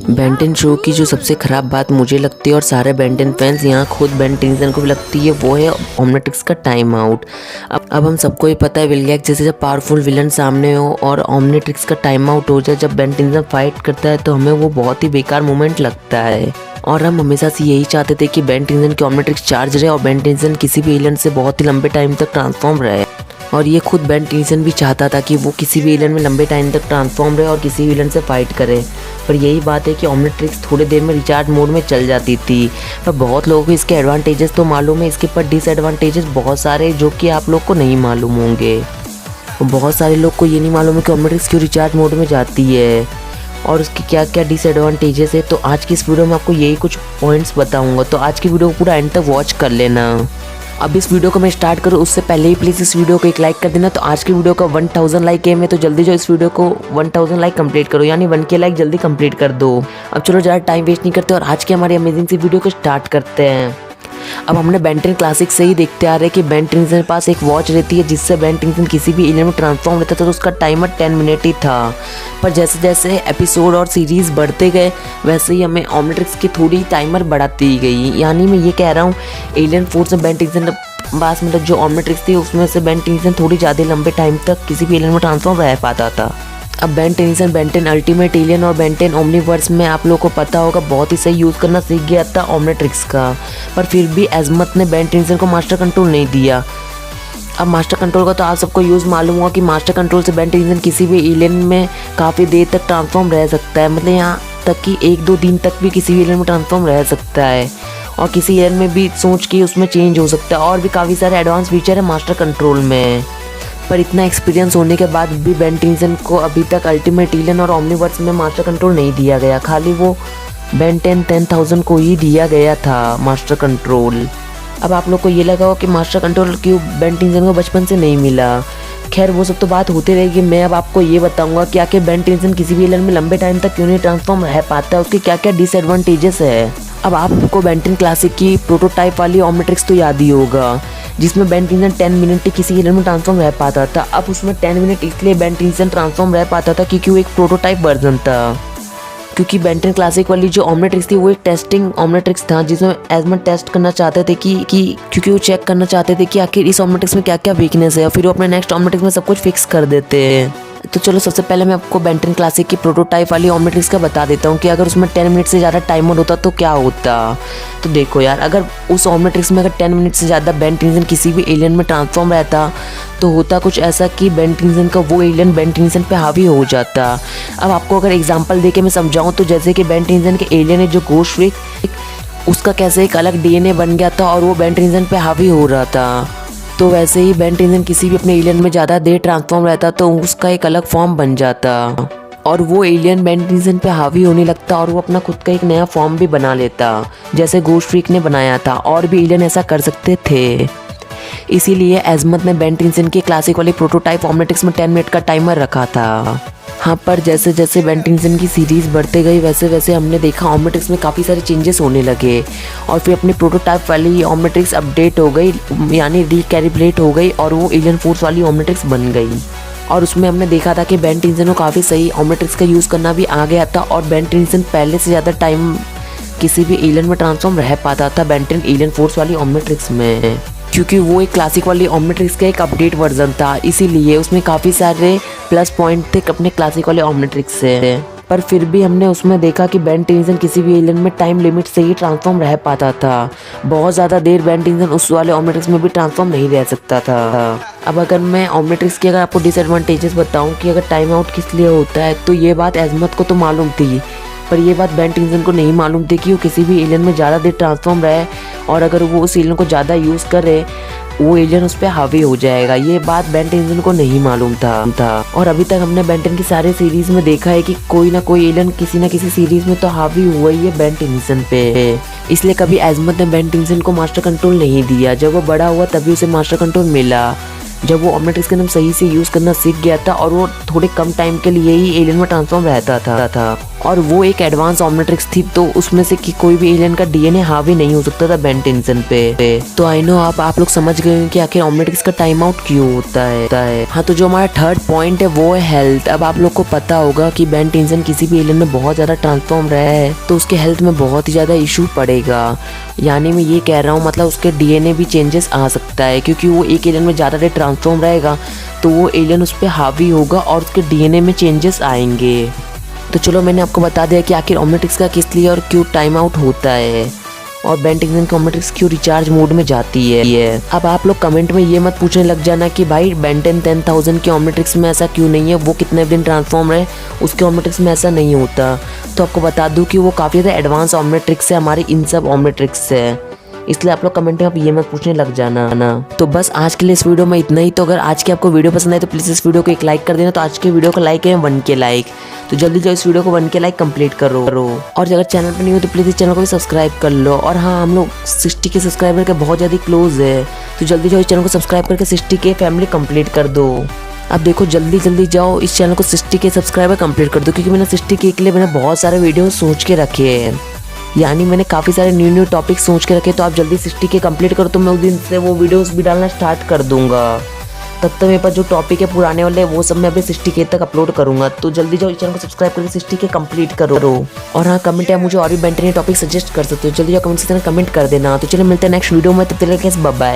Ben 10 show की जो सबसे ख़राब बात मुझे लगती है और सारे बेन 10 फैंस यहाँ खुद बेन 10 को भी लगती है, वो है ओमनिट्रिक्स का टाइम आउट। अब हम सबको ही पता है विलियक जैसे जब पावरफुल विलन सामने हो और ओमनिट्रिक्स का टाइम आउट हो जाए जब बेन 10 फाइट करता है तो हमें वो बहुत ही बेकार मोमेंट लगता है। और हम हमेशा से यही चाहते थे कि बेन 10 की ओमनिट्रिक्स चार्ज रहे और बेन 10 किसी भी एलियन से बहुत ही लंबे टाइम तक ट्रांसफॉर्म रहे। और ये खुद बेन 10 भी चाहता था कि वो किसी भी विलन में लंबे टाइम तक ट्रांसफॉर्म रहे और किसी विलन से फाइट करे। पर यही बात है कि ओमनिट्रिक्स थोड़ी देर में रिचार्ज मोड में चल जाती थी। पर बहुत लोगों को इसके एडवांटेजेस तो मालूम है, इसके पर डिसएडवांटेजेस बहुत सारे जो कि आप लोग को नहीं मालूम होंगे। बहुत सारे लोग को ये नहीं मालूम है कि ओमनिट्रिक्स क्यों रिचार्ज मोड में जाती है और उसके क्या क्या डिसएडवांटेजेस है। तो आज की इस वीडियो में आपको यही कुछ पॉइंट्स बताऊंगा, तो आज की वीडियो को पूरा एंड तक वॉच कर लेना। अब इस वीडियो को मैं स्टार्ट करूँ उससे पहले ही प्लीज़ इस वीडियो को एक लाइक कर देना। तो आज की वीडियो का 1000 लाइक है, तो जल्दी जो इस वीडियो को 1000 लाइक कंप्लीट करो, यानी 1K लाइक जल्दी कंप्लीट कर दो। अब चलो ज़्यादा टाइम वेस्ट नहीं करते और आज की हमारी अमेजिंग सी वीडियो को स्टार्ट करते हैं। अब हमने बेन 10 क्लासिक से ही देखते आ रहे हैं कि बेन 10 के पास एक वॉच रहती है जिससे बेन 10 किसी भी एलियन में ट्रांसफॉर्म रहता था तो उसका टाइमर 10 मिनट ही था। पर जैसे जैसे एपिसोड और सीरीज़ बढ़ते गए वैसे ही हमें ओमनिट्रिक्स की थोड़ी टाइमर बढ़ाती गई। यानी मैं ये कह रहा हूँ एलियन फोर्स में बेन 10 पास मतलब जो ओमनिट्रिक्स थी उसमें से बेन 10 थोड़ी ज़्यादा लंबे टाइम तक किसी भी एलियन में ट्रांसफॉर्म रह पाता था। अब बेन 10 अल्टीमेट एलियन और बेन 10 ओमनीवर्स में आप लोगों को पता होगा बहुत ही सही यूज़ करना सीख गया था ओमनिट्रिक्स का। पर फिर भी एज़मथ ने बेन 10 को मास्टर कंट्रोल नहीं दिया। अब मास्टर कंट्रोल का तो आप सबको यूज़ मालूम होगा कि मास्टर कंट्रोल से बेन 10 किसी भी एलियन में काफ़ी देर तक ट्रांसफॉर्म रह सकता है, मतलब यहाँ तक कि 1-2 दिन तक भी किसी भी एलियन में ट्रांसफॉर्म रह सकता है और किसी एलियन में भी सोच के उसमें चेंज हो सकता है। और भी काफ़ी सारे एडवांस फीचर है मास्टर कंट्रोल में। पर इतना एक्सपीरियंस होने के बाद भी बेन 10 को अभी तक अल्टीमेट एलियन और ओमनीवर्स में मास्टर कंट्रोल नहीं दिया गया, खाली वो बेन 10,000 को ही दिया गया था मास्टर कंट्रोल। अब आप लोग को ये लगा हो कि मास्टर कंट्रोल क्यों बेन 10 को बचपन से नहीं मिला। खैर वो सब तो बात होती रहेगी। मैं अब आपको ये बताऊंगा कि आखिर बेन 10 किसी भी एलियन में लंबे टाइम तक क्यों नहीं ट्रांसफॉर्म रह पाता है, उसके क्या क्या डिसएडवांटेजेस है। अब आपको बेन 10 क्लासिक की प्रोटोटाइप वाली ओमनिट्रिक्स तो याद ही होगा जिसमें बेन 10 मिनट ही किसी एलियन में ट्रांसफॉर्म रह पाता था। अब उसमें 10 मिनट इसलिए बेन 10 ट्रांसफॉर्म रह पाता था क्योंकि वो एक प्रोटोटाइप वर्जन था। क्योंकि बेन 10 क्लासिक वाली जो ओमनिट्रिक्स थी वो एक टेस्टिंग ओमनिट्रिक्स था जिसमें एज़मथ टेस्ट करना चाहते थे कि क्योंकि वो चेक करना चाहते थे कि आखिर इस ओमनिट्रिक्स में क्या क्या वीकनेस है और फिर वो अपने नेक्स्ट ओमनिट्रिक्स में सब कुछ फिक्स कर देते हैं। तो चलो सबसे पहले मैं आपको बेन 10 क्लासिक की प्रोटोटाइप वाली ओमनिट्रिक्स का बता देता हूँ कि अगर उसमें 10 मिनट से ज़्यादा टाइमर होता तो क्या होता। तो देखो यार, अगर उस ओमनिट्रिक्स में अगर 10 मिनट से ज़्यादा बेन 10 किसी भी एलियन में ट्रांसफॉर्म रहता तो होता कुछ ऐसा कि बेन 10 का वो एलियन बेन 10 पे हावी हो जाता। अब आपको अगर एग्जाम्पल दे के मैं समझाऊँ तो जैसे कि बेन 10 के एलियन है जो गोस्ट फ्रीक, उसका कैसे एक अलग DNA बन गया था और वो बेन 10 पे हावी हो रहा था, तो वैसे ही बेन 10 किसी भी अपने एलियन में ज़्यादा देर ट्रांसफॉर्म रहता तो उसका एक अलग फॉर्म बन जाता और वो एलियन बेन 10 पे हावी होने लगता और वो अपना खुद का एक नया फॉर्म भी बना लेता जैसे गोस्ट फ्रीक ने बनाया था। और भी एलियन ऐसा कर सकते थे, इसीलिए एज़मथ ने बेन 10 के क्लासिक वाली प्रोटोटाइप ओमनिट्रिक्स में 10 मिनट का टाइमर रखा था। हाँ, पर जैसे जैसे बेन 10 की सीरीज़ बढ़ते गई वैसे वैसे हमने देखा ओमनिट्रिक्स में काफ़ी सारे चेंजेस होने लगे और फिर अपनी प्रोटोटाइप वाली ओमनिट्रिक्स अपडेट हो गई, यानी रिकैलिब्रेट हो गई और वो एलियन फोर्स वाली ओमनिट्रिक्स बन गई। और उसमें हमने देखा था कि बेन 10 को काफ़ी सही ओमनिट्रिक्स का यूज़ करना भी आ गया था और बेन 10 पहले से ज़्यादा टाइम किसी भी एलियन में ट्रांसफॉर्म रह पाता था बेन 10 एलियन फोर्स वाली ओमनिट्रिक्स में, क्योंकि वो एक क्लासिक वाली ओमनिट्रिक्स का एक अपडेट वर्जन था। इसीलिए उसमें काफ़ी सारे प्लस पॉइंट थे अपने क्लासिक वाले ओमनिट्रिक्स से। पर फिर भी हमने उसमें देखा कि बेन 10 किसी भी एलियन में टाइम लिमिट से ही ट्रांसफॉर्म रह पाता था। बहुत ज़्यादा देर बेन 10 उस वाले ओमनिट्रिक्स में भी ट्रांसफॉर्म नहीं रह सकता था। अब अगर मैं ओमनिट्रिक्स की अगर आपको डिसएडवांटेजेस बताऊं कि अगर टाइम आउट किस लिए होता है, तो ये बात एज़मथ को तो मालूम थी पर ये बात बेन 10 को नहीं मालूम थी कि वो किसी भी एलियन में ज़्यादा देर ट्रांसफॉर्म रहे और अगर वो उस एलियन को ज़्यादा यूज़ करे वो एलियन उस पर हावी हो जाएगा। ये बात बेन 10 को नहीं मालूम था। और अभी तक हमने बेन 10 की सारे सीरीज़ में देखा है कि कोई ना कोई एलियन किसी ना किसी सीरीज़ में तो हावी हुआ ही है बेन 10 पे। इसलिए कभी एज़मथ ने बेन 10 को मास्टर कंट्रोल नहीं दिया। जब वो बड़ा हुआ तभी उसे मास्टर कंट्रोल मिला, जब वो ओमनिट्रिक्स का नाम सही से यूज़ करना सीख गया था और वो थोड़े कम टाइम के लिए ही एलियन में ट्रांसफॉर्म रहता था। और वो एक एडवांस ऑमलेट्रिक्स थी, तो उसमें से कि कोई भी एलियन का डीएनए हावी नहीं हो सकता था बेन टेंसन पे। तो आई नो आप लोग समझ गए हैं कि आखिर ऑमलेट्रिक्स का टाइम आउट क्यों होता है। हाँ, तो जो हमारा थर्ड पॉइंट है वो है हेल्थ। अब आप लोग को पता होगा कि बेन टेंसन किसी भी एलियन में बहुत ज्यादा ट्रांसफॉर्म रहा है तो उसके हेल्थ में बहुत ही ज्यादा इशू पड़ेगा। यानी मैं ये कह रहा हूँ मतलब उसके डीएनए भी चेंजेस आ सकता है, क्योंकि वो एक एलियन में ज्यादा देर ट्रांसफॉर्म रहेगा तो वो एलियन उस पर हावी होगा और उसके डीएनए में चेंजेस आएंगे। तो चलो मैंने आपको बता दिया कि आखिर ऑमलेट्रिक्स का किस लिए और क्यों टाइम आउट होता है और बेन टेंसन की ऑमलेट्रिक्स क्यों रिचार्ज मोड में जाती है। अब आप लोग कमेंट में ये मत पूछने लग जाना कि भाई बेन 10,000 की ऑमलेट्रिक्स में ऐसा क्यों नहीं है, वो कितने दिन ट्रांसफॉर्म रहे उसके ऑमलेट्रिक्स में ऐसा नहीं होता। तो आपको बता दूं कि वो काफ़ी ज़्यादा एडवांस ऑमलेट्रिक्स है हमारी इन सब ऑमलेट्रिक्स से, इसलिए आप लोग कमेंट में आप ये मत पूछने लग जाना ना। तो बस आज के लिए इस वीडियो में इतना ही। तो अगर आज की आपको वीडियो पसंद आए तो प्लीज़ इस वीडियो को एक लाइक कर देना। तो आज के वीडियो को लाइक है 1K लाइक, तो जल्दी जाओ इस वीडियो को 1K लाइक कंप्लीट करो। और अगर चैनल पर नहीं हो तो प्लीज़ इस चैनल को भी सब्सक्राइब कर लो। और हाँ, हम लोग 60 के सब्सक्राइबर के बहुत ज़्यादा क्लोज है, तो जल्दी जाओ इस चैनल को सब्सक्राइब करके 60 के फैमिली कंप्लीट कर दो। अब देखो जल्दी जाओ इस चैनल को 60 के सब्सक्राइबर कंप्लीट कर दो, क्योंकि मैंने 60 के लिए मैंने बहुत सारे वीडियो सोच के रखे हैं। यानी मैंने काफ़ी सारे न्यू टॉपिक सोच के रखे, तो आप जल्दी 60 के कंप्लीट करो तो मैं उस दिन से वो वीडियोस भी डालना स्टार्ट कर दूंगा। तब तक मेरे पास जो टॉपिक है पुराने वाले वो सब मैं अभी 60K तक अपलोड करूंगा। तो जल्दी जाओ इस चैनल को सब्सक्राइब करके 60K कंप्लीट करो। और हाँ, कमेंट है मुझे और भी बेन टेन टॉपिक सजेस्ट कर सकते हो, जल्दी जाओ कमेंट सेक्शन में कमेंट कर देना। तो चलो मिलते हैं नेक्स्ट वीडियो में, तब तक के लिए बाय बाय।